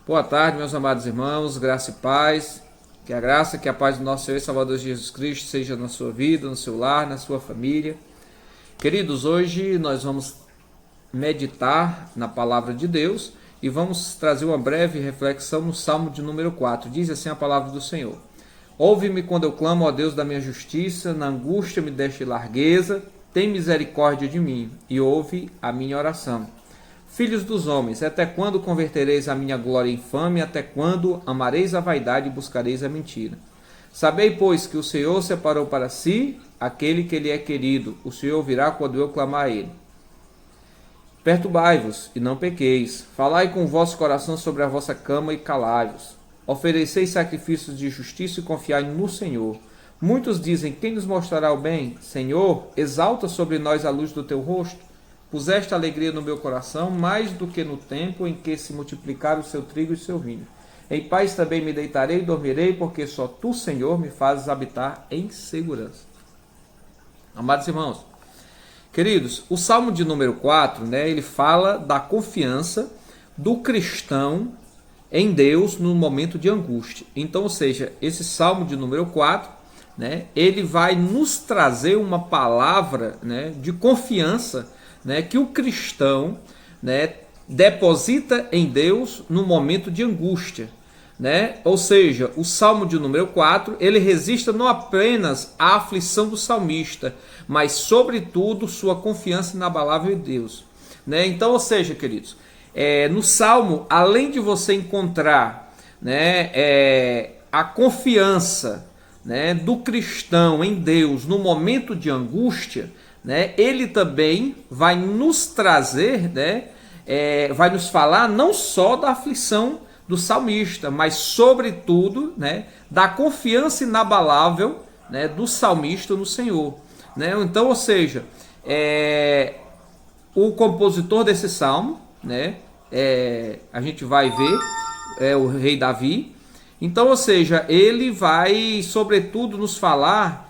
Boa tarde, meus amados irmãos, graça e paz. Que a graça, que a paz do nosso Senhor e Salvador Jesus Cristo seja na sua vida, no seu lar, na sua família. Queridos, hoje nós vamos meditar na palavra de Deus e vamos trazer uma breve reflexão no Salmo de número 4. Diz assim a palavra do Senhor: Ouve-me quando eu clamo, ó Deus da minha justiça, na angústia me deste largueza, tem misericórdia de mim e ouve a minha oração. Filhos dos homens, até quando convertereis a minha glória em infame? Até quando amareis a vaidade e buscareis a mentira? Sabei, pois, que o Senhor separou para si aquele que lhe é querido. O Senhor ouvirá quando eu clamar a ele. Perturbai-vos e não pequeis. Falai com o vosso coração sobre a vossa cama e calai-vos. Ofereceis sacrifícios de justiça e confiai no Senhor. Muitos dizem: quem nos mostrará o bem? Senhor, exalta sobre nós a luz do teu rosto. Puseste alegria no meu coração, mais do que no tempo em que se multiplicaram o seu trigo e o seu vinho. Em paz também me deitarei e dormirei, porque só tu, Senhor, me fazes habitar em segurança. Amados irmãos, queridos, o Salmo de número 4, ele fala da confiança do cristão em Deus no momento de angústia. Então, ou seja, esse Salmo de número 4, ele vai nos trazer uma palavra, de confiança, que o cristão, deposita em Deus no momento de angústia. Ou seja, o Salmo de número 4, ele resiste não apenas à aflição do salmista, mas sobretudo sua confiança inabalável em Deus. Então, ou seja, queridos, no Salmo, além de você encontrar a confiança do cristão em Deus no momento de angústia, ele também vai nos trazer, vai nos falar não só da aflição do salmista, mas sobretudo da confiança inabalável do salmista no Senhor. Então, ou seja, o compositor desse salmo, a gente vai ver, o rei Davi. Então, ou seja, ele vai sobretudo nos falar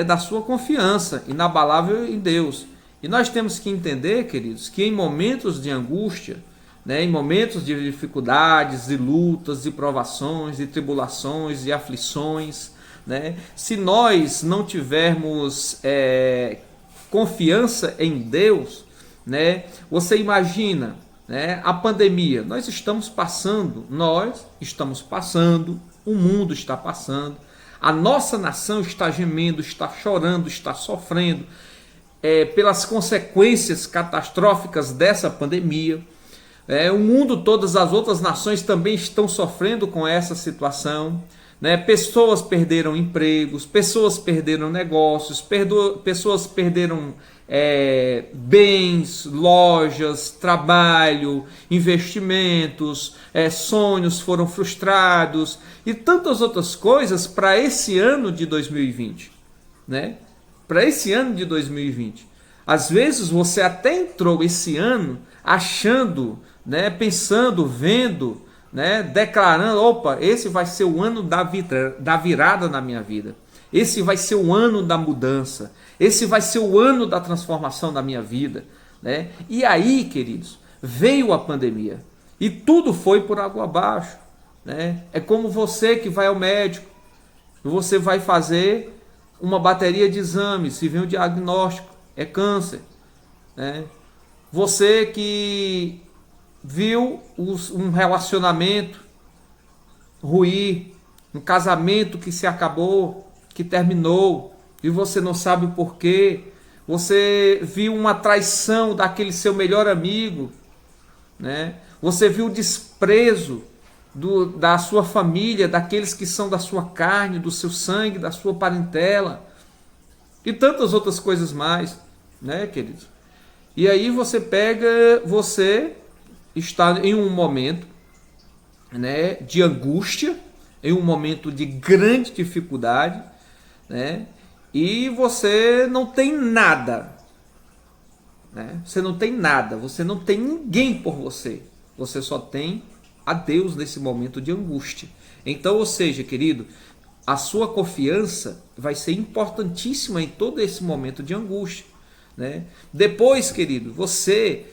da sua confiança inabalável em Deus. E nós temos que entender, queridos, que em momentos de angústia, em momentos de dificuldades, de lutas, de provações, de tribulações, de aflições, se nós não tivermos confiança em Deus, você imagina, a pandemia, nós estamos passando, o mundo está passando, a nossa nação está gemendo, está chorando, está sofrendo pelas consequências catastróficas dessa pandemia. O mundo, todas as outras nações também estão sofrendo com essa situação. Pessoas perderam empregos, pessoas perderam negócios, pessoas perderam bens, lojas, trabalho, investimentos, sonhos foram frustrados e tantas outras coisas para esse ano de 2020, para esse ano de 2020. Às vezes você até entrou esse ano achando, pensando, vendo, declarando: opa, esse vai ser o ano da virada na minha vida. Esse vai ser o ano da mudança. Esse vai ser o ano da transformação da minha vida. E aí, queridos, veio a pandemia. E tudo foi por água abaixo. É como você que vai ao médico. Você vai fazer uma bateria de exames. Se vem o diagnóstico, é câncer. Você que viu um relacionamento ruir, um casamento que se acabou, que terminou, e você não sabe o porquê. Você viu uma traição daquele seu melhor amigo, Você viu o desprezo da sua família, daqueles que são da sua carne, do seu sangue, da sua parentela, e tantas outras coisas mais, queridos? E aí você está em um momento de angústia, em um momento de grande dificuldade, e você não tem nada, você não tem nada, você não tem ninguém por você, você só tem a Deus nesse momento de angústia. Então, ou seja, querido, a sua confiança vai ser importantíssima em todo esse momento de angústia. Depois, querido, você,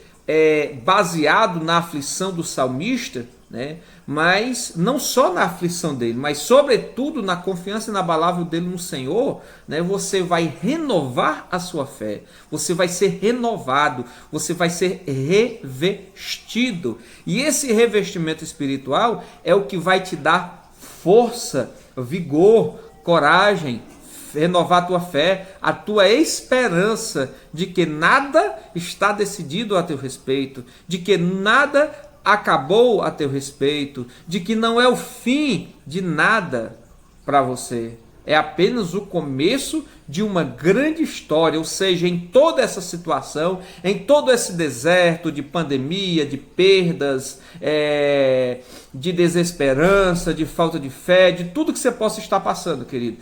baseado na aflição do salmista, né? Mas não só na aflição dele, mas sobretudo na confiança inabalável dele no Senhor, né? Você vai renovar a sua fé, você vai ser renovado, você vai ser revestido. E esse revestimento espiritual é o que vai te dar força, vigor, coragem, renovar a tua fé, a tua esperança de que nada está decidido a teu respeito, de que nada acabou a teu respeito, de que não é o fim de nada para você. É apenas o começo de uma grande história, ou seja, em toda essa situação, em todo esse deserto de pandemia, de perdas, de desesperança, de falta de fé, de tudo que você possa estar passando, querido,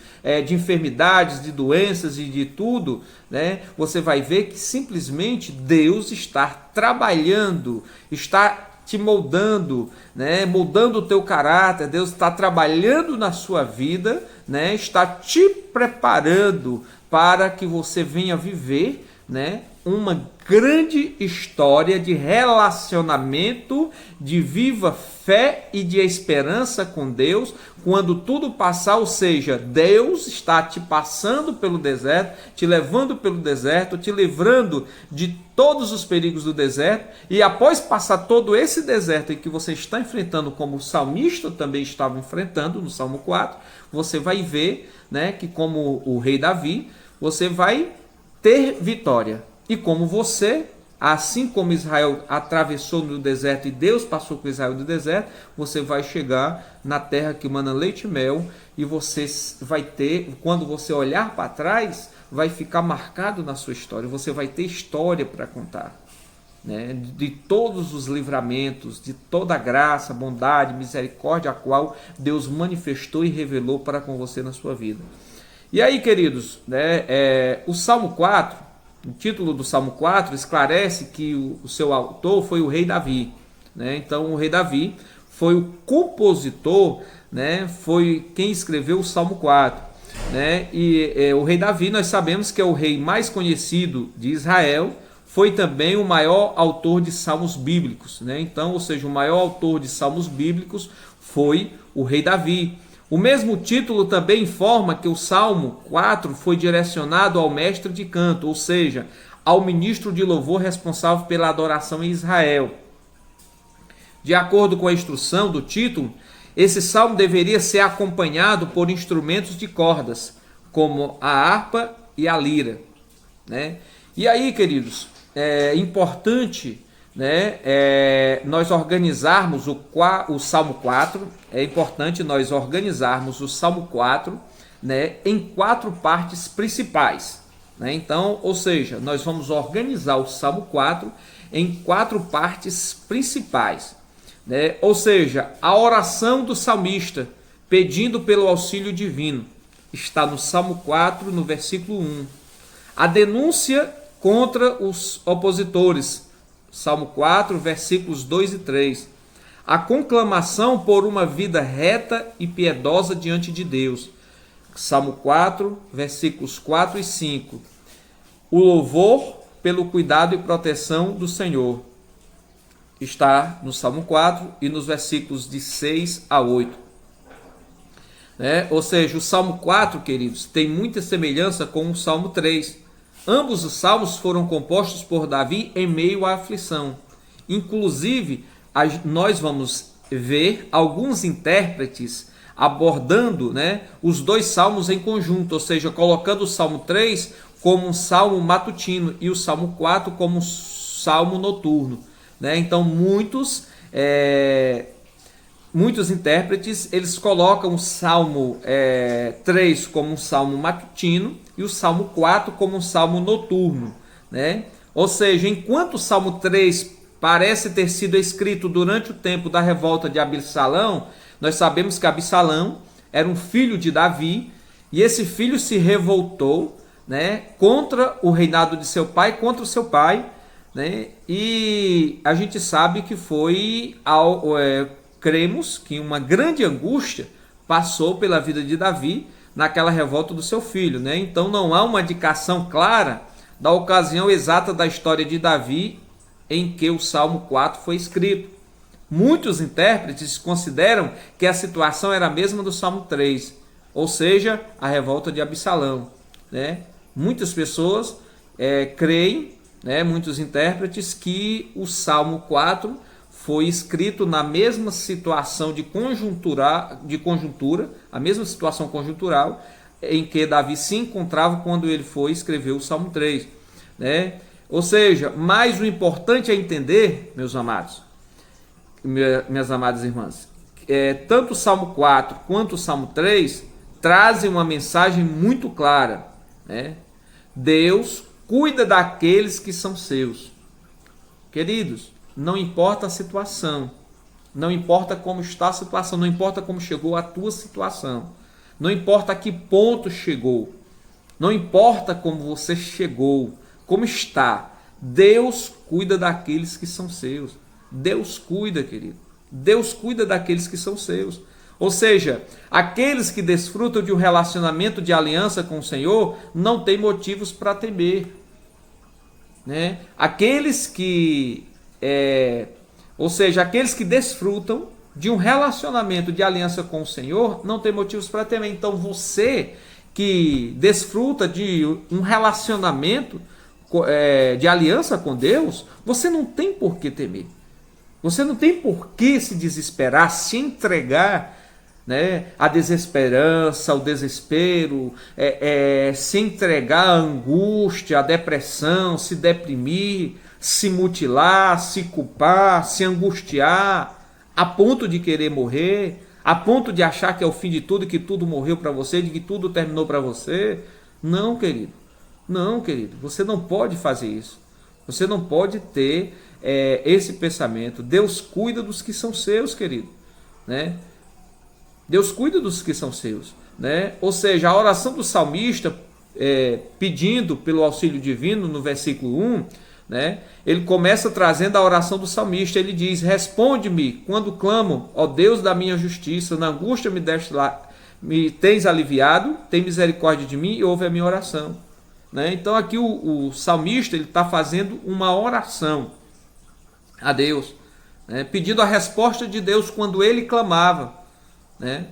de enfermidades, de doenças e de tudo, né? Você vai ver que simplesmente Deus está trabalhando, está te moldando, né? Moldando o teu caráter. Deus está trabalhando na sua vida, né? Está te preparando para que você venha viver, né? Uma grande história de relacionamento, de viva fé e de esperança com Deus, quando tudo passar, ou seja, Deus está te passando pelo deserto, te levando pelo deserto, te livrando de todos os perigos do deserto, e após passar todo esse deserto em que você está enfrentando, como o salmista também estava enfrentando no Salmo 4, você vai ver, né, que como o rei Davi, você vai ter vitória. E como você, assim como Israel atravessou no deserto e Deus passou com Israel no deserto, você vai chegar na terra que mana leite e mel, e você vai ter, quando você olhar para trás, vai ficar marcado na sua história, você vai ter história para contar, né? De todos os livramentos, de toda a graça, bondade, misericórdia, a qual Deus manifestou e revelou para com você na sua vida. E aí, queridos, né, o Salmo 4, o título do Salmo 4 esclarece que o seu autor foi o rei Davi, né? Então o rei Davi foi o compositor, né? Foi quem escreveu o Salmo 4, né? E o rei Davi, nós sabemos que é o rei mais conhecido de Israel, foi também o maior autor de salmos bíblicos, né? Então, ou seja, o maior autor de salmos bíblicos foi o rei Davi. O mesmo título também informa que o Salmo 4 foi direcionado ao mestre de canto, ou seja, ao ministro de louvor responsável pela adoração em Israel. De acordo com a instrução do título, esse salmo deveria ser acompanhado por instrumentos de cordas, como a harpa e a lira, né? E aí, queridos, é importante, né, nós organizarmos o Salmo 4, é importante nós organizarmos o Salmo 4, né, em 4 partes principais, né? Então, ou seja, nós vamos organizar o Salmo 4 em 4 partes principais, né? Ou seja, a oração do salmista pedindo pelo auxílio divino está no Salmo 4, no versículo 1. A denúncia contra os opositores, Salmo 4, versículos 2 e 3. A conclamação por uma vida reta e piedosa diante de Deus, Salmo 4, versículos 4 e 5. O louvor pelo cuidado e proteção do Senhor está no Salmo 4 e nos versículos de 6 a 8. Ou seja, o Salmo 4, queridos, tem muita semelhança com o Salmo 3. Ambos os salmos foram compostos por Davi em meio à aflição. Inclusive, nós vamos ver alguns intérpretes abordando, né, os dois salmos em conjunto, ou seja, colocando o Salmo 3 como um salmo matutino e o Salmo 4 como um salmo noturno, né? Então, muitos intérpretes, eles colocam o Salmo 3 como um salmo matutino e o Salmo 4 como um salmo noturno, né? Ou seja, enquanto o Salmo 3 parece ter sido escrito durante o tempo da revolta de Absalão, nós sabemos que Absalão era um filho de Davi, e esse filho se revoltou, né, contra o reinado de seu pai, contra o seu pai, né? E a gente sabe que cremos que uma grande angústia passou pela vida de Davi naquela revolta do seu filho, né? Então não há uma indicação clara da ocasião exata da história de Davi em que o Salmo 4 foi escrito. Muitos intérpretes consideram que a situação era a mesma do Salmo 3, ou seja, a revolta de Absalão, né? Muitas pessoas creem, né, muitos intérpretes, que o Salmo 4 foi escrito na mesma situação de conjuntura, a mesma situação conjuntural em que Davi se encontrava quando ele foi escrever o Salmo 3, né? Ou seja, mas o importante é entender, meus amados, minhas amadas irmãs, tanto o Salmo 4 quanto o Salmo 3 trazem uma mensagem muito clara, né? Deus cuida daqueles que são seus. Queridos, não importa a situação, não importa como está a situação, não importa como chegou a tua situação, não importa a que ponto chegou, não importa como você chegou, como está, Deus cuida daqueles que são seus. Deus cuida, querido. Deus cuida daqueles que são seus. Ou seja, aqueles que desfrutam de um relacionamento de aliança com o Senhor não têm motivos para temer, né? Aqueles que, ou seja, aqueles que desfrutam de um relacionamento de aliança com o Senhor não têm motivos para temer. Então você que desfruta de um relacionamento de aliança com Deus, você não tem por que temer. Você não tem por que se desesperar, se entregar, né, a desesperança, ao desespero, se entregar à angústia, à depressão, se deprimir, se mutilar, se culpar, se angustiar, a ponto de querer morrer, a ponto de achar que é o fim de tudo, que tudo morreu para você, de que tudo terminou para você. Não, querido. Não, querido. Você não pode fazer isso. Você não pode ter esse pensamento. Deus cuida dos que são seus, querido, né? Deus cuida dos que são seus, né? Ou seja, a oração do salmista, pedindo pelo auxílio divino, no versículo 1, né? Ele começa trazendo a oração do salmista. Ele diz: responde-me quando clamo, ó Deus da minha justiça, na angústia me tens aliviado, tem misericórdia de mim e ouve a minha oração, né? Então aqui o salmista está fazendo uma oração a Deus, né? Pedindo a resposta de Deus quando ele clamava, né?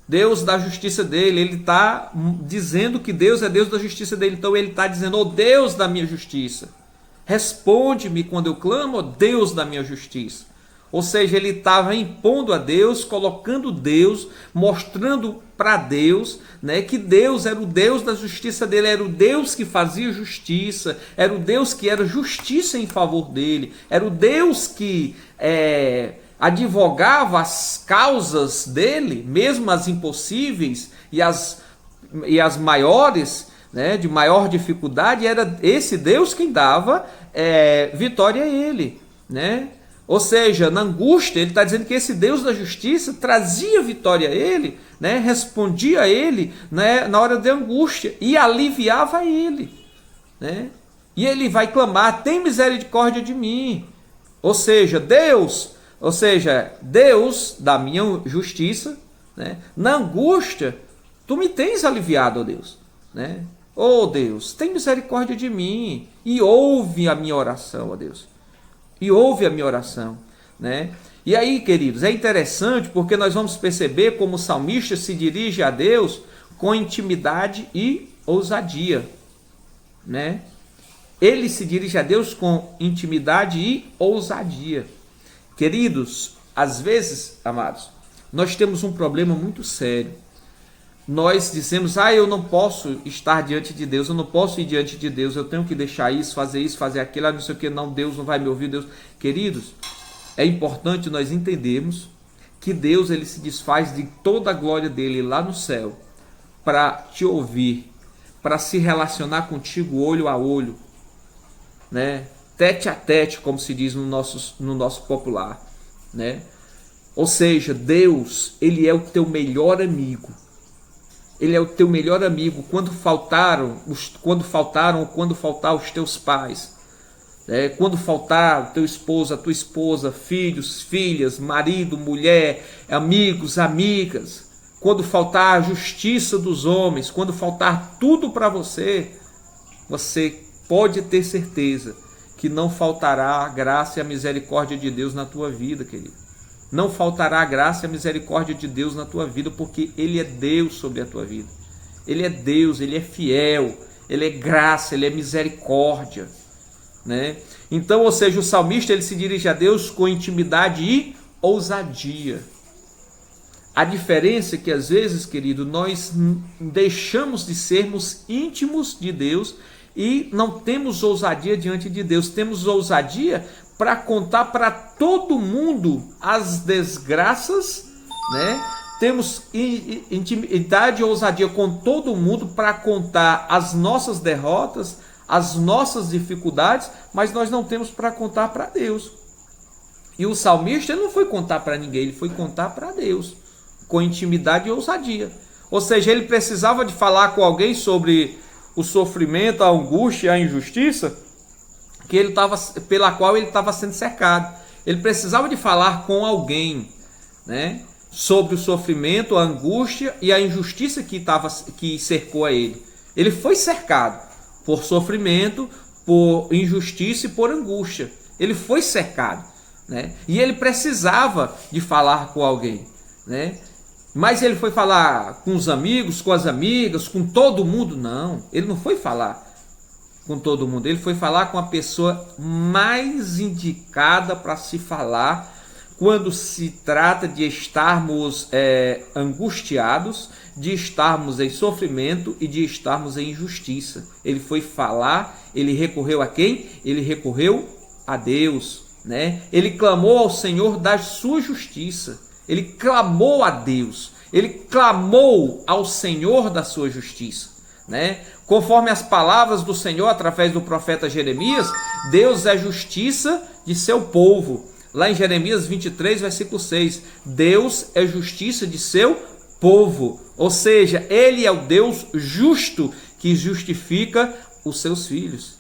Deus da justiça dele. Ele está dizendo que Deus é Deus da justiça dele. Então ele está dizendo: ó Deus da minha justiça, responde-me quando eu clamo, ó Deus da minha justiça. Ou seja, ele estava impondo a Deus, colocando Deus, mostrando para Deus, né, que Deus era o Deus da justiça dele, era o Deus que fazia justiça, era o Deus que era justiça em favor dele, era o Deus que advogava as causas dele, mesmo as impossíveis e as maiores, né, de maior dificuldade. Era esse Deus quem dava vitória a ele, né? Ou seja, na angústia, ele está dizendo que esse Deus da justiça trazia vitória a ele, né? Respondia a ele, né, na hora da angústia e aliviava ele, né? E ele vai clamar: tem misericórdia de mim. Ou seja, Deus da minha justiça, né? Na angústia, tu me tens aliviado, ó Deus, né? Ó Deus, tem misericórdia de mim e ouve a minha oração, ó Deus. E ouve a minha oração, né? E aí, queridos, é interessante porque nós vamos perceber como o salmista se dirige a Deus com intimidade e ousadia, né? Ele se dirige a Deus com intimidade e ousadia. Queridos, às vezes, amados, nós temos um problema muito sério. Nós dizemos: eu não posso estar diante de Deus, eu não posso ir diante de Deus, eu tenho que deixar isso, fazer aquilo, não sei o que, não, Deus não vai me ouvir, Deus. Queridos, é importante nós entendermos que Deus, ele se desfaz de toda a glória dele lá no céu para te ouvir, para se relacionar contigo olho a olho, né? Tete a tete, como se diz no nosso popular, né? Ou seja, Deus, ele é o teu melhor amigo. Ele é o teu melhor amigo quando faltar os teus pais, quando faltar o teu esposo, a tua esposa, filhos, filhas, marido, mulher, amigos, amigas, quando faltar a justiça dos homens, quando faltar tudo para você, você pode ter certeza que não faltará a graça e a misericórdia de Deus na tua vida, querido. Não faltará a graça e a misericórdia de Deus na tua vida, porque Ele é Deus sobre a tua vida. Ele é Deus, Ele é fiel, Ele é graça, Ele é misericórdia, né? Então, ou seja, o salmista ele se dirige a Deus com intimidade e ousadia. A diferença é que às vezes, querido, nós deixamos de sermos íntimos de Deus e não temos ousadia diante de Deus. Temos ousadia para contar para todo mundo as desgraças, né? Temos intimidade e ousadia com todo mundo para contar as nossas derrotas, as nossas dificuldades, mas nós não temos para contar para Deus. E o salmista ele não foi contar para ninguém, ele foi contar para Deus, com intimidade e ousadia. Ou seja, ele precisava de falar com alguém sobre o sofrimento, a angústia, a injustiça que ele pela qual ele estava sendo cercado. Ele precisava de falar com alguém, né, sobre o sofrimento, a angústia e a injustiça que cercou a ele. Ele foi cercado por sofrimento, por injustiça e por angústia. Ele foi cercado, né? E ele precisava de falar com alguém, né? Mas ele foi falar com os amigos, com as amigas, com todo mundo? Não, ele não foi falar com todo mundo. Ele foi falar com a pessoa mais indicada para se falar quando se trata de estarmos angustiados, de estarmos em sofrimento e de estarmos em injustiça. Ele foi falar, ele recorreu a quem? Ele recorreu a Deus, né? Ele clamou ao Senhor da sua justiça. Ele clamou a Deus. Ele clamou ao Senhor da sua justiça, né? Conforme as palavras do Senhor através do profeta Jeremias, Deus é justiça de seu povo. Lá em Jeremias 23, versículo 6, Deus é justiça de seu povo. Ou seja, Ele é o Deus justo que justifica os seus filhos.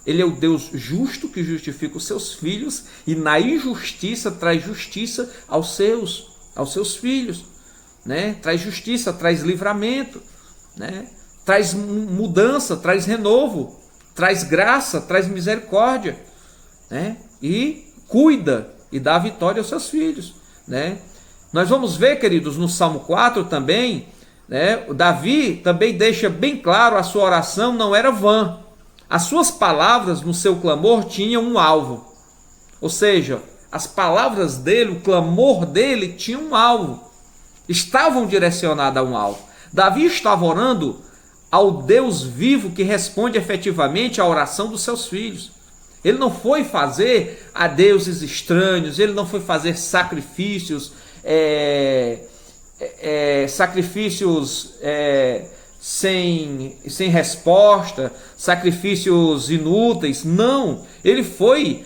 Ele é o Deus justo que justifica os seus filhos e na injustiça traz justiça aos seus filhos, né? Traz justiça, traz livramento, né? Traz mudança, traz renovo, traz graça, traz misericórdia, né? E cuida e dá vitória aos seus filhos, né? Nós vamos ver, queridos, no Salmo 4 também, né? O Davi também deixa bem claro, a sua oração não era vã. As suas palavras no seu clamor tinham um alvo. Ou seja, as palavras dele, o clamor dele tinha um alvo. Estavam direcionadas a um alvo. Davi estava orando ao Deus vivo que responde efetivamente à oração dos seus filhos. Ele não foi fazer a deuses estranhos, ele não foi fazer sacrifícios, sem resposta, sacrifícios inúteis. Não, ele foi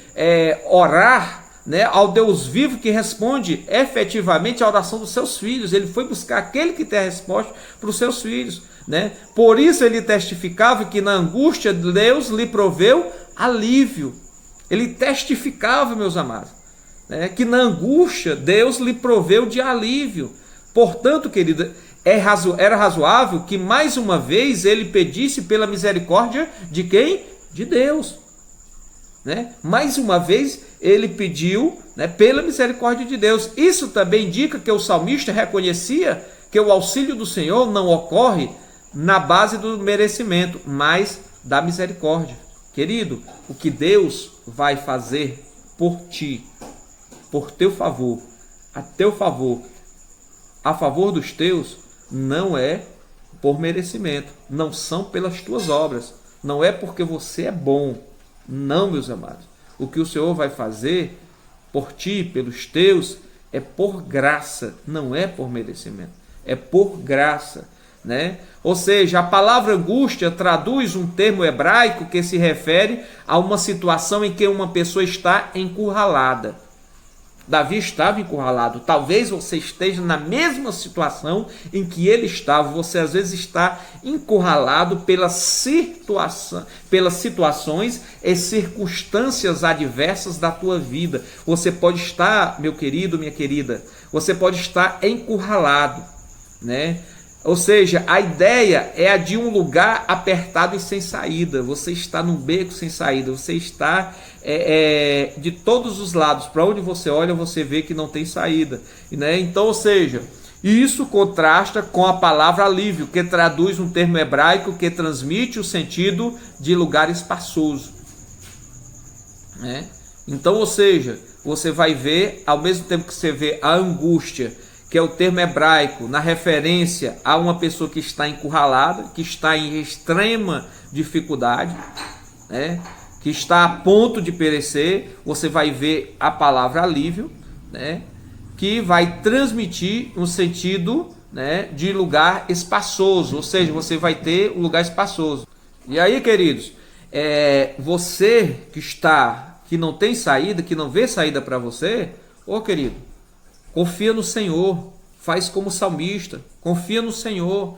orar, né, ao Deus vivo que responde efetivamente à oração dos seus filhos. Ele foi buscar aquele que tem a resposta para os seus filhos, né? Por isso ele testificava que na angústia Deus lhe proveu alívio. Ele testificava, meus amados, né, que na angústia Deus lhe proveu de alívio. Portanto, querida, era razoável que mais uma vez ele pedisse pela misericórdia de quem? De Deus, né? Mais uma vez ele pediu, né, pela misericórdia de Deus. Isso também indica que o salmista reconhecia que o auxílio do Senhor não ocorre na base do merecimento, mas da misericórdia. Querido, o que Deus vai fazer por ti, por teu favor, a teu favor, a favor dos teus, não é por merecimento, não são pelas tuas obras, não é porque você é bom. Não, meus amados. O que o Senhor vai fazer por ti, pelos teus, é por graça, não é por merecimento, é por graça, né? Ou seja, a palavra angústia traduz um termo hebraico que se refere a uma situação em que uma pessoa está encurralada. Davi estava encurralado. Talvez você esteja na mesma situação em que ele estava. Você às vezes está encurralado pelas situações e circunstâncias adversas da tua vida. Você pode estar, meu querido, minha querida, você pode estar encurralado, né? Ou seja, a ideia é a de um lugar apertado e sem saída. Você está num beco sem saída. Você está de todos os lados. Para onde você olha, você vê que não tem saída. Né? Então, ou seja, isso contrasta com a palavra alívio, que traduz um termo hebraico que transmite o sentido de lugar espaçoso. Né? Então, ou seja, você vai ver, ao mesmo tempo que você vê a angústia, que é o termo hebraico, na referência a uma pessoa que está encurralada, que está em extrema dificuldade, né? Que está a ponto de perecer, você vai ver a palavra alívio, né? Que vai transmitir um sentido, né, de lugar espaçoso, ou seja, você vai ter um lugar espaçoso. E aí, queridos, você que não tem saída, que não vê saída para você, ô querido, confia no Senhor, faz como o salmista, confia no Senhor,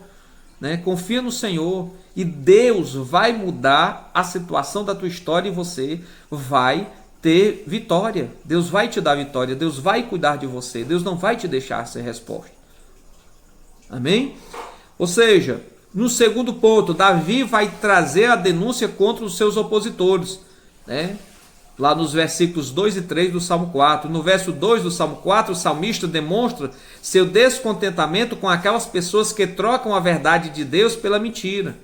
né? Confia no Senhor e Deus vai mudar a situação da tua história e você vai ter vitória. Deus vai te dar vitória, Deus vai cuidar de você, Deus não vai te deixar sem resposta. Amém? Ou seja, no segundo ponto, Davi vai trazer a denúncia contra os seus opositores, né? Lá nos versículos 2 e 3 do Salmo 4. No verso 2 do Salmo 4, o salmista demonstra seu descontentamento com aquelas pessoas que trocam a verdade de Deus pela mentira.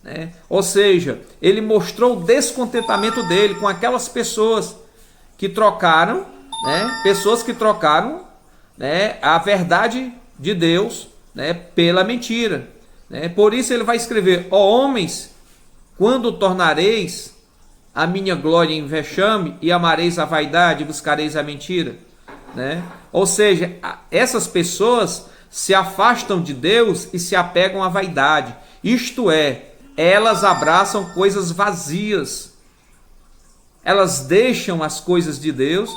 Né? Ou seja, ele mostrou o descontentamento dele com aquelas pessoas que trocaram, né, a verdade de Deus, né, pela mentira. Né? Por isso ele vai escrever: ó homens, quando tornareis a minha glória em vexame, e amareis a vaidade, e buscareis a mentira, né? Ou seja, essas pessoas se afastam de Deus e se apegam à vaidade. Isto é, elas abraçam coisas vazias. Elas deixam as coisas de Deus,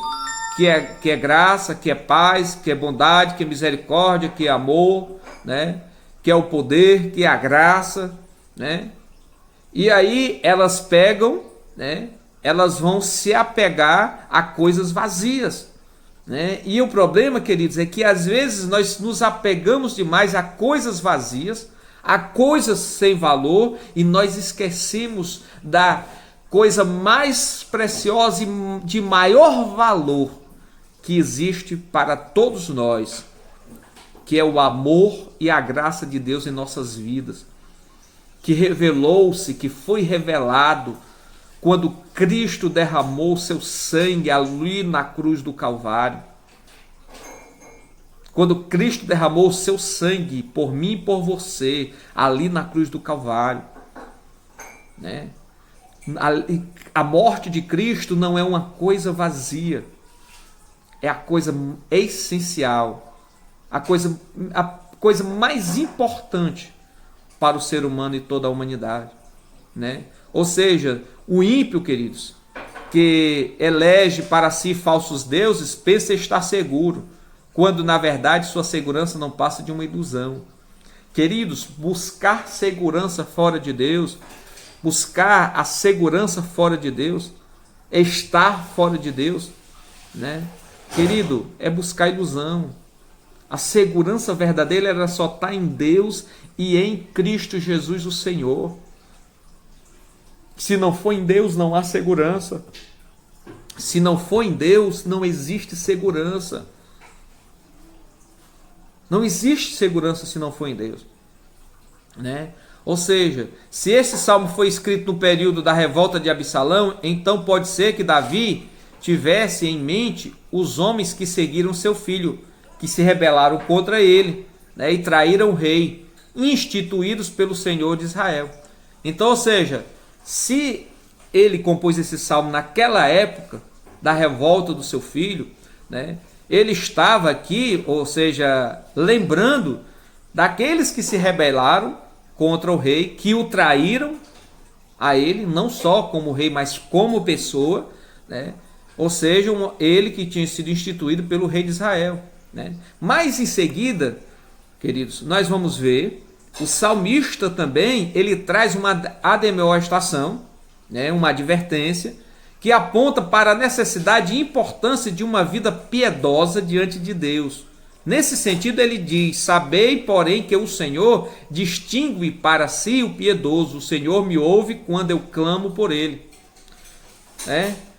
que é graça, que é paz, que é bondade, que é misericórdia, que é amor, né? Que é o poder, que é a graça, né? E aí elas pegam, né? Elas vão se apegar a coisas vazias, né? E o problema, queridos, é que às vezes nós nos apegamos demais a coisas vazias, a coisas sem valor, e nós esquecemos da coisa mais preciosa e de maior valor que existe para todos nós, que é o amor e a graça de Deus em nossas vidas, que revelou-se, que foi revelado quando Cristo derramou seu sangue ali na cruz do Calvário. Quando Cristo derramou o seu sangue por mim e por você, ali na cruz do Calvário. Né? A morte de Cristo não é uma coisa vazia. É a coisa essencial. A coisa mais importante para o ser humano e toda a humanidade. Né? Ou seja, o ímpio, queridos, que elege para si falsos deuses, pensa estar seguro, quando na verdade sua segurança não passa de uma ilusão. Queridos, buscar segurança fora de Deus, buscar a segurança fora de Deus, estar fora de Deus, né? Querido, é buscar ilusão. A segurança verdadeira ela só está em Deus e em Cristo Jesus o Senhor. Se não for em Deus, não há segurança. Se não for em Deus, não existe segurança. Não existe segurança se não for em Deus. Né? Ou seja, se esse salmo foi escrito no período da revolta de Absalão, então pode ser que Davi tivesse em mente os homens que seguiram seu filho, que se rebelaram contra ele, né, e traíram o rei, instituídos pelo Senhor de Israel. Então, ou seja, se ele compôs esse salmo naquela época da revolta do seu filho, né, ele estava aqui, ou seja, lembrando daqueles que se rebelaram contra o rei, que o traíram a ele, não só como rei, mas como pessoa, né? Ou seja, ele que tinha sido instituído pelo rei de Israel. Né? Mas em seguida, queridos, nós vamos ver, o salmista também, ele traz uma admoestação, né? Uma advertência, que aponta para a necessidade e importância de uma vida piedosa diante de Deus. Nesse sentido, ele diz: sabei, porém, que o Senhor distingue para si o piedoso. O Senhor me ouve quando eu clamo por ele.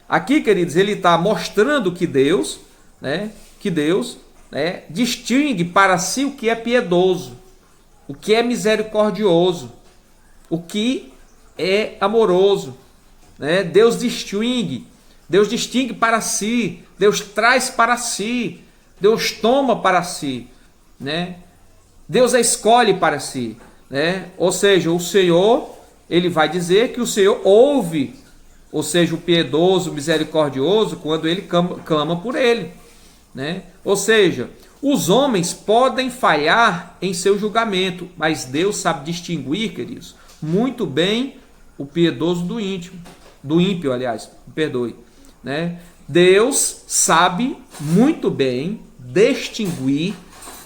Aqui, queridos, ele está mostrando que Deus, distingue para si o que é piedoso, o que é misericordioso, o que é amoroso. Deus distingue para si, Deus traz para si, Deus toma para si, Deus a escolhe para si, Ou seja, o Senhor, ele vai dizer que o Senhor ouve, ou seja, o piedoso, o misericordioso, quando ele clama por ele, Ou seja, os homens podem falhar em seu julgamento, mas Deus sabe distinguir, queridos, muito bem o piedoso do ímpio, aliás, perdoe, Deus sabe muito bem distinguir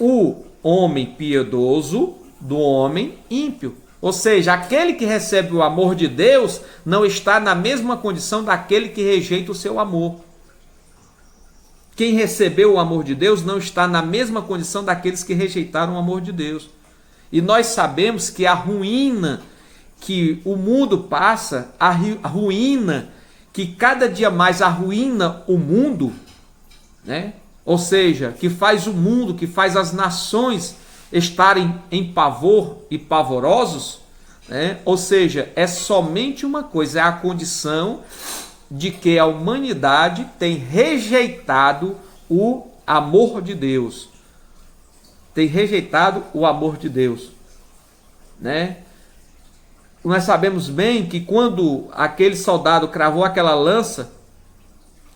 o homem piedoso do homem ímpio. Ou seja, aquele que recebe o amor de Deus não está na mesma condição daquele que rejeita o seu amor. Quem recebeu o amor de Deus não está na mesma condição daqueles que rejeitaram o amor de Deus. E nós sabemos que a ruína que o mundo passa, a ruína que cada dia mais arruína o mundo, Ou seja, que faz o mundo, que faz as nações estarem em pavor e pavorosos, Ou seja, é somente uma coisa, é a condição de que a humanidade tem rejeitado o amor de Deus. Tem rejeitado o amor de Deus, Nós sabemos bem que quando aquele soldado cravou aquela lança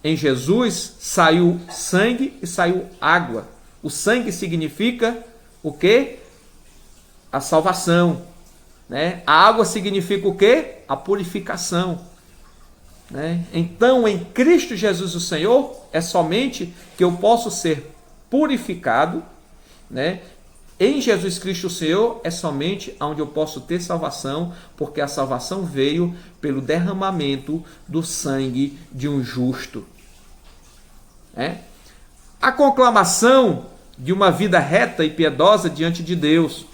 em Jesus, saiu sangue e saiu água. O sangue significa o quê? A salvação, A água significa o quê? A purificação, Então, em Cristo Jesus o Senhor, é somente que eu posso ser purificado, Em Jesus Cristo o Senhor é somente onde eu posso ter salvação, porque a salvação veio pelo derramamento do sangue de um justo. A conclamação de uma vida reta e piedosa diante de Deus.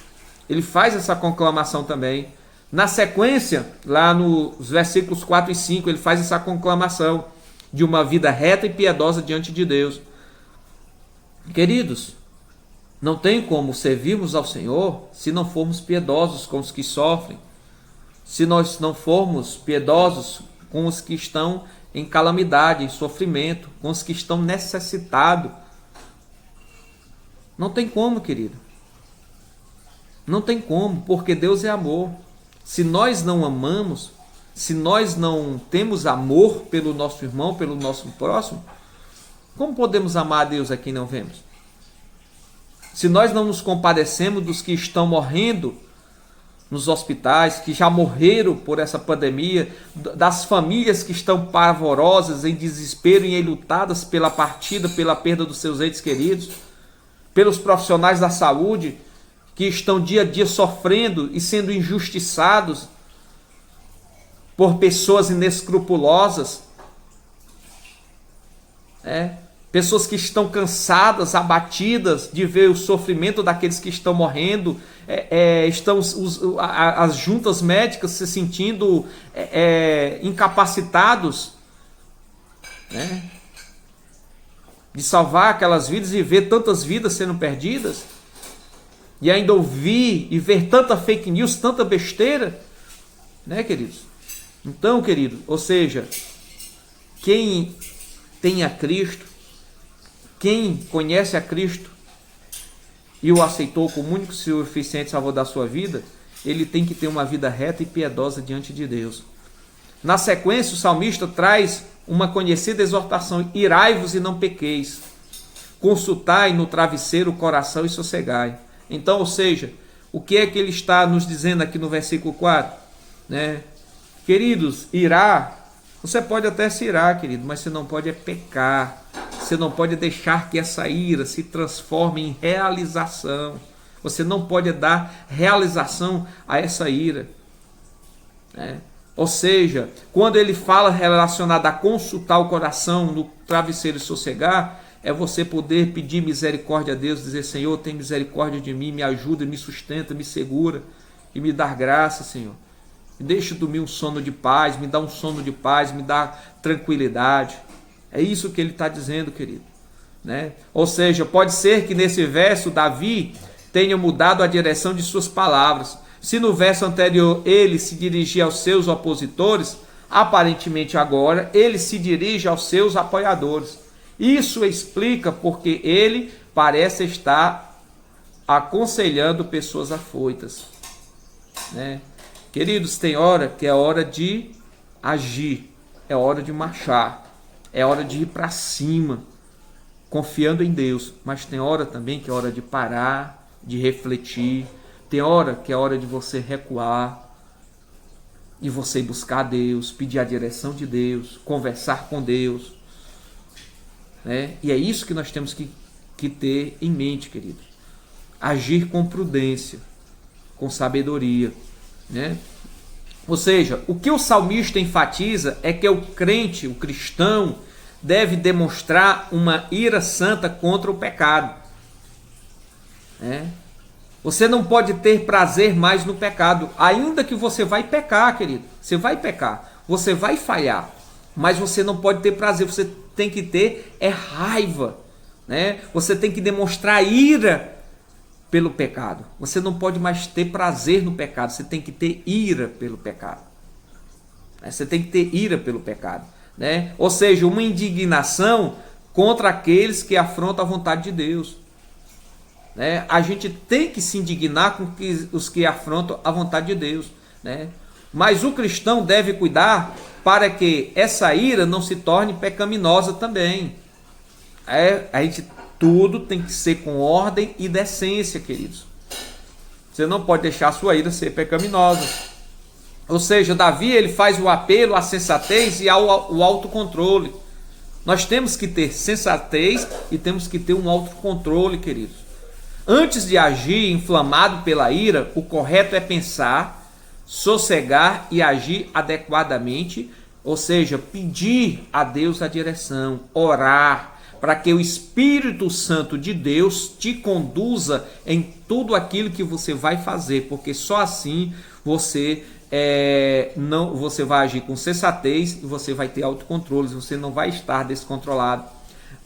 Ele faz essa conclamação também. Na sequência, lá nos versículos 4 e 5, ele faz essa conclamação de uma vida reta e piedosa diante de Deus. Queridos, não tem como servirmos ao Senhor se não formos piedosos com os que sofrem, se nós não formos piedosos com os que estão em calamidade, em sofrimento, com os que estão necessitados. Não tem como, querido. Não tem como, porque Deus é amor. Se nós não amamos, se nós não temos amor pelo nosso irmão, pelo nosso próximo, como podemos amar a Deus a quem não vemos? Se nós não nos compadecemos dos que estão morrendo nos hospitais, que já morreram por essa pandemia, das famílias que estão pavorosas, em desespero e enlutadas pela partida, pela perda dos seus entes queridos, pelos profissionais da saúde que estão dia a dia sofrendo e sendo injustiçados por pessoas inescrupulosas, pessoas que estão cansadas, abatidas de ver o sofrimento daqueles que estão morrendo, estão as juntas médicas se sentindo incapacitados, de salvar aquelas vidas e ver tantas vidas sendo perdidas, e ainda ouvir e ver tanta fake news, tanta besteira, queridos? Então, querido, ou seja, quem tem a Cristo, quem conhece a Cristo e o aceitou como único Senhor e suficiente Salvador da sua vida, ele tem que ter uma vida reta e piedosa diante de Deus. Na sequência, o salmista traz uma conhecida exortação: irai-vos e não pequeis, consultai no travesseiro o coração e sossegai. Então, ou seja, o que é que ele está nos dizendo aqui no versículo 4? Queridos, irar, você pode até se irar, querido, mas você não pode pecar. Você não pode deixar que essa ira se transforme em realização. Você não pode dar realização a essa ira. Ou seja, quando ele fala relacionado a consultar o coração no travesseiro e sossegar, é você poder pedir misericórdia a Deus, dizer: Senhor, tem misericórdia de mim, me ajuda, me sustenta, me segura e me dá graça, Senhor. Deixa dormir um sono de paz, me dá um sono de paz, me dá tranquilidade. É isso que ele está dizendo, querido, né? Ou seja, pode ser que nesse verso Davi tenha mudado a direção de suas palavras. Se no verso anterior ele se dirigia aos seus opositores, aparentemente agora ele se dirige aos seus apoiadores. Isso explica porque ele parece estar aconselhando pessoas afoitas, né? Queridos, tem hora que é hora de agir, é hora de marchar, é hora de ir para cima, confiando em Deus. Mas tem hora também que é hora de parar, de refletir. Tem hora que é hora de você recuar e você buscar Deus, pedir a direção de Deus, conversar com Deus, né? E é isso que nós temos que ter em mente, querido. Agir com prudência, com sabedoria, né? Ou seja, o que o salmista enfatiza é que o crente, o cristão, deve demonstrar uma ira santa contra o pecado, né? Você não pode ter prazer mais no pecado, ainda que você vai pecar, querido. Você vai pecar, você vai falhar, mas você não pode ter prazer. Você tem que ter raiva, né? Você tem que demonstrar ira pelo pecado. Você não pode mais ter prazer no pecado, você tem que ter ira pelo pecado. Você tem que ter ira pelo pecado, né? Ou seja, uma indignação contra aqueles que afrontam a vontade de Deus, né? A gente tem que se indignar com os que afrontam a vontade de Deus, né? Mas o cristão deve cuidar para que essa ira não se torne pecaminosa também. A gente tudo tem que ser com ordem e decência, queridos. Você não pode deixar a sua ira ser pecaminosa. Ou seja, Davi ele faz o apelo à sensatez e ao autocontrole. Nós temos que ter sensatez e temos que ter um autocontrole, queridos. Antes de agir inflamado pela ira, o correto é pensar, sossegar e agir adequadamente. Ou seja, pedir a Deus a direção, orar, para que o Espírito Santo de Deus te conduza em tudo aquilo que você vai fazer, porque só assim você você vai agir com sensatez e você vai ter autocontrole, você não vai estar descontrolado.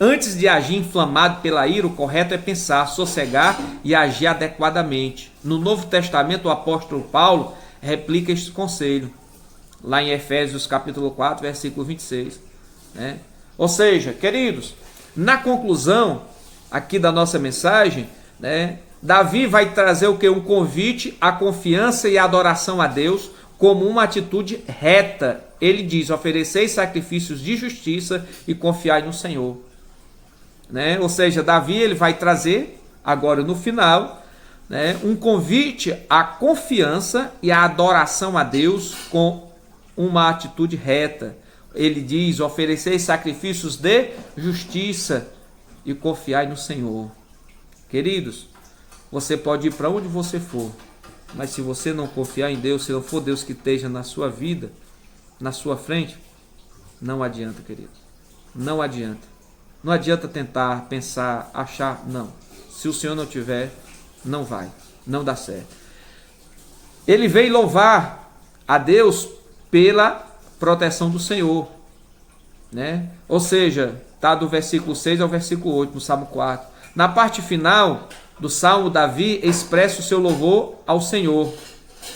Antes de agir inflamado pela ira, o correto é pensar, sossegar e agir adequadamente. No Novo Testamento, o apóstolo Paulo replica este conselho, lá em Efésios capítulo 4, versículo 26, né? Ou seja, queridos, na conclusão aqui da nossa mensagem, né, Davi vai trazer o que? Um convite à confiança e adoração a Deus como uma atitude reta. Ele diz: ofereceis sacrifícios de justiça e confiai no Senhor, né? Ou seja, Davi ele vai trazer agora no final, né, um convite à confiança e à adoração a Deus com uma atitude reta. Ele diz: ofereceis sacrifícios de justiça e confiai no Senhor. Queridos, você pode ir para onde você for, mas se você não confiar em Deus, se não for Deus que esteja na sua vida, na sua frente, não adianta, querido. Não adianta. Não adianta tentar, pensar, achar, não. Se o Senhor não tiver, não vai, não dá certo. Ele veio louvar a Deus pela proteção do Senhor, né? Ou seja, está do versículo 6 ao versículo 8, no Salmo 4. Na parte final do Salmo, Davi expressa o seu louvor ao Senhor,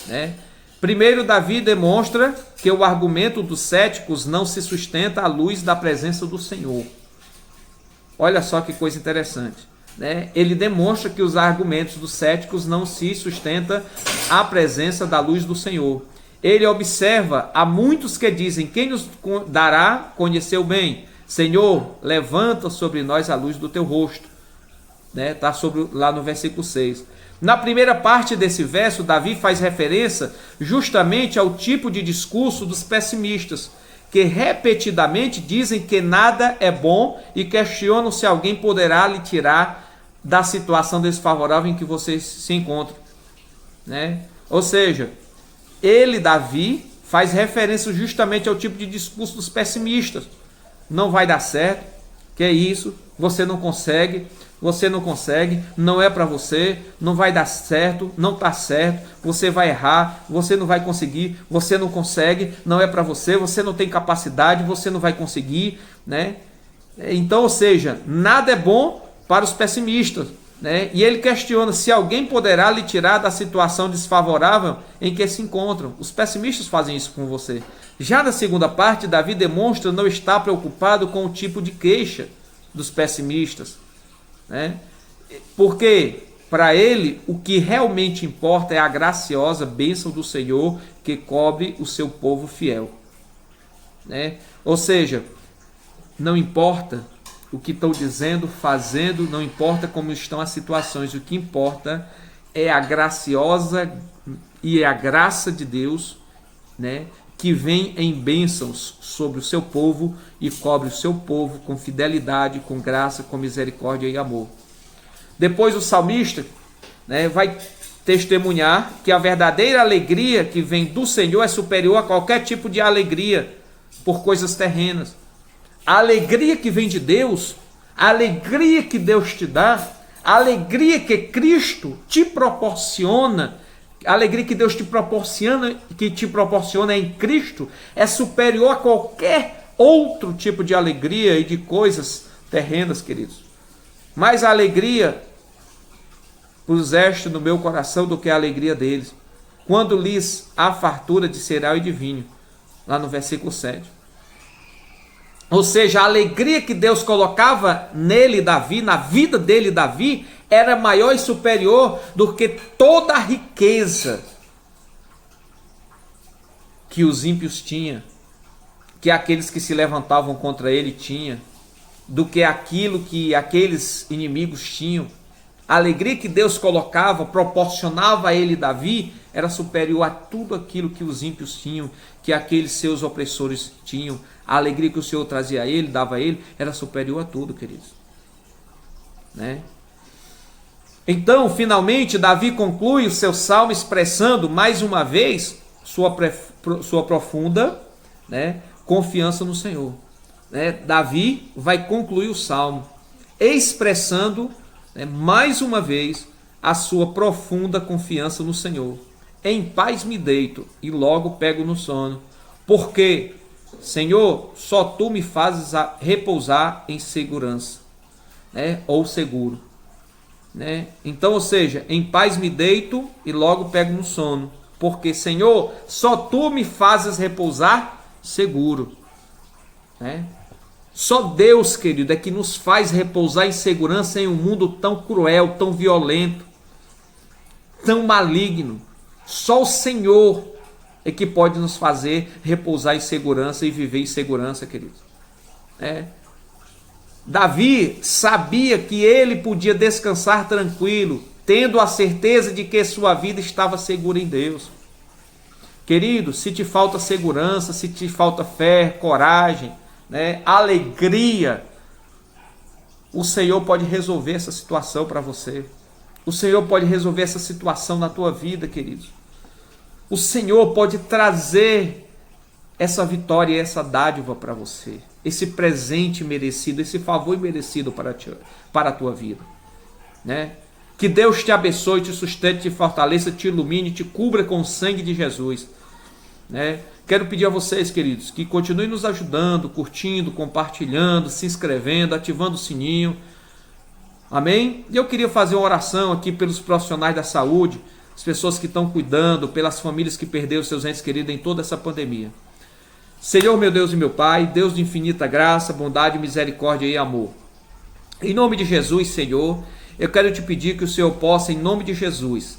né? Primeiro, Davi demonstra que o argumento dos céticos não se sustenta à luz da presença do Senhor. Olha só que coisa interessante, né? Ele demonstra que os argumentos dos céticos não se sustentam à presença da luz do Senhor. Ele observa a muitos que dizem: quem nos dará conhecer o bem? Senhor, levanta sobre nós a luz do teu rosto. Está lá no versículo 6. Na primeira parte desse verso, Davi faz referência justamente ao tipo de discurso dos pessimistas, que repetidamente dizem que nada é bom e questionam se alguém poderá lhe tirar da situação desfavorável em que vocês se encontram, né? Ou seja, ele, Davi, faz referência justamente ao tipo de discurso dos pessimistas. Não vai dar certo, Que é isso? Você não consegue, não é para você, não vai dar certo, não está certo, você vai errar, você não vai conseguir, você não consegue, não é para você, você não tem capacidade, você não vai conseguir, né? Então, ou seja, nada é bom para os pessimistas, né? E ele questiona se alguém poderá lhe tirar da situação desfavorável em que se encontram. Os pessimistas fazem isso com você. Já na segunda parte, Davi demonstra não estar preocupado com o tipo de queixa dos pessimistas, né? Porque para ele o que realmente importa é a graciosa bênção do Senhor que cobre o seu povo fiel, né? Ou seja, não importa o que estão dizendo, fazendo, não importa como estão as situações, o que importa é a graciosa e a graça de Deus, né, que vem em bênçãos sobre o seu povo e cobre o seu povo com fidelidade, com graça, com misericórdia e amor. Depois o salmista, né, vai testemunhar que a verdadeira alegria que vem do Senhor é superior a qualquer tipo de alegria por coisas terrenas. A alegria que vem de Deus, a alegria que Deus te dá, a alegria que Cristo te proporciona, a alegria que Deus te proporciona em Cristo, é superior a qualquer outro tipo de alegria e de coisas terrenas, queridos. Mais a alegria puseste no meu coração do que a alegria deles, quando lhes há fartura de cereal e de vinho, lá no versículo 7. Ou seja, a alegria que Deus colocava nele, Davi, na vida dele, Davi, era maior e superior do que toda a riqueza que os ímpios tinham, que aqueles que se levantavam contra ele tinham, do que aquilo que aqueles inimigos tinham. A alegria que Deus colocava, proporcionava a ele, Davi, era superior a tudo aquilo que os ímpios tinham, que aqueles seus opressores tinham. A alegria que o Senhor trazia a ele, dava a ele, era superior a tudo, queridos, né? Então, finalmente, Davi conclui o seu salmo expressando mais uma vez sua profunda, né, confiança no Senhor, né? Davi vai concluir o salmo expressando, né, mais uma vez a sua profunda confiança no Senhor. Em paz me deito e logo pego no sono, porque, Senhor, só tu me fazes repousar em segurança, né, ou seguro, né? Então, ou seja, em paz me deito e logo pego no sono, porque, Senhor, só tu me fazes repousar seguro, né? Só Deus, querido, é que nos faz repousar em segurança em um mundo tão cruel, tão violento, tão maligno. Só o Senhor é que pode nos fazer repousar em segurança e viver em segurança, queridos. Davi sabia que ele podia descansar tranquilo, tendo a certeza de que sua vida estava segura em Deus. Querido, se te falta segurança, se te falta fé, coragem, né, alegria, o Senhor pode resolver essa situação para você. O Senhor pode resolver essa situação na tua vida, queridos. O Senhor pode trazer essa vitória e essa dádiva para você, esse presente merecido, esse favor merecido para a tua vida, né? Que Deus te abençoe, te sustente, te fortaleça, te ilumine, te cubra com o sangue de Jesus, né? Quero pedir a vocês, queridos, que continuem nos ajudando, curtindo, compartilhando, se inscrevendo, ativando o sininho. Amém? E eu queria fazer uma oração aqui pelos profissionais da saúde, as pessoas que estão cuidando, pelas famílias que perderam seus entes queridos em toda essa pandemia. Senhor, meu Deus e meu Pai, Deus de infinita graça, bondade, misericórdia e amor. Em nome de Jesus, Senhor, eu quero te pedir que o Senhor possa, em nome de Jesus,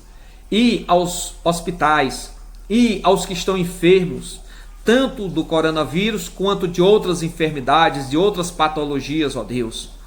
ir aos hospitais, ir aos que estão enfermos, tanto do coronavírus quanto de outras enfermidades, de outras patologias, ó Deus.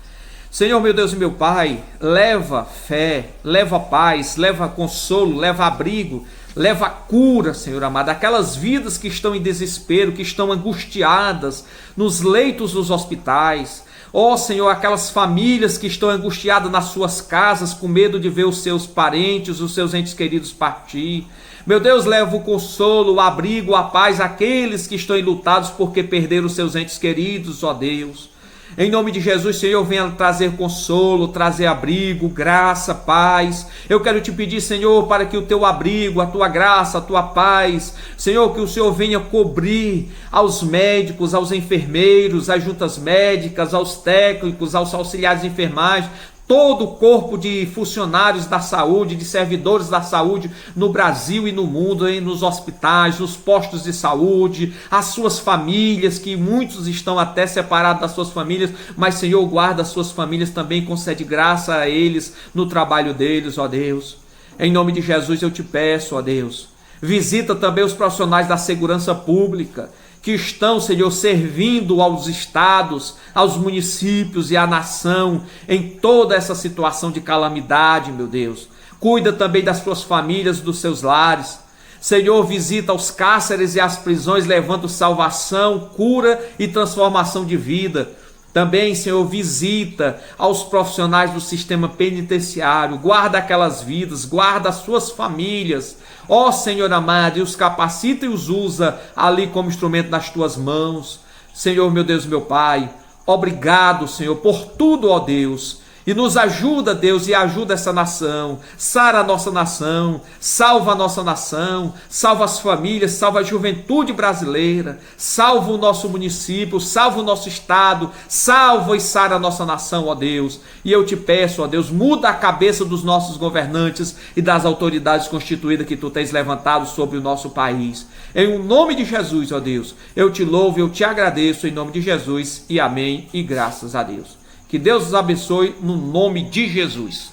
Senhor, meu Deus e meu Pai, leva fé, leva paz, leva consolo, leva abrigo, leva cura, Senhor amado, aquelas vidas que estão em desespero, que estão angustiadas nos leitos dos hospitais. Ó Senhor, aquelas famílias que estão angustiadas nas suas casas, com medo de ver os seus parentes, os seus entes queridos partir. Meu Deus, leva o consolo, o abrigo, a paz àqueles que estão enlutados porque perderam os seus entes queridos, ó Deus. Em nome de Jesus, Senhor, venha trazer consolo, trazer abrigo, graça, paz. Eu quero te pedir, Senhor, para que o teu abrigo, a tua graça, a tua paz, Senhor, que o Senhor venha cobrir aos médicos, aos enfermeiros, às juntas médicas, aos técnicos, aos auxiliares de enfermagem, todo o corpo de funcionários da saúde, de servidores da saúde no Brasil e no mundo, nos hospitais, nos postos de saúde, as suas famílias, que muitos estão até separados das suas famílias, mas Senhor, guarda as suas famílias também, concede graça a eles no trabalho deles, ó Deus. Em nome de Jesus eu te peço, ó Deus, visita também os profissionais da segurança pública, que estão, Senhor, servindo aos estados, aos municípios e à nação em toda essa situação de calamidade, meu Deus. Cuida também das suas famílias, dos seus lares. Senhor, visita os cárceres e as prisões, levando salvação, cura e transformação de vida. Também, Senhor, visita aos profissionais do sistema penitenciário, guarda aquelas vidas, guarda as suas famílias. Ó Senhor amado, e os capacita e os usa ali como instrumento nas tuas mãos. Senhor, meu Deus, meu Pai, obrigado, Senhor, por tudo, ó Deus. E nos ajuda, Deus, e ajuda essa nação, sara a nossa nação, salva a nossa nação, salva as famílias, salva a juventude brasileira, salva o nosso município, salva o nosso estado, salva e sara a nossa nação, ó Deus. E eu te peço, ó Deus, muda a cabeça dos nossos governantes e das autoridades constituídas que tu tens levantado sobre o nosso país. Em nome de Jesus, ó Deus, eu te louvo, eu te agradeço, em nome de Jesus, e amém, e graças a Deus. Que Deus os abençoe no nome de Jesus.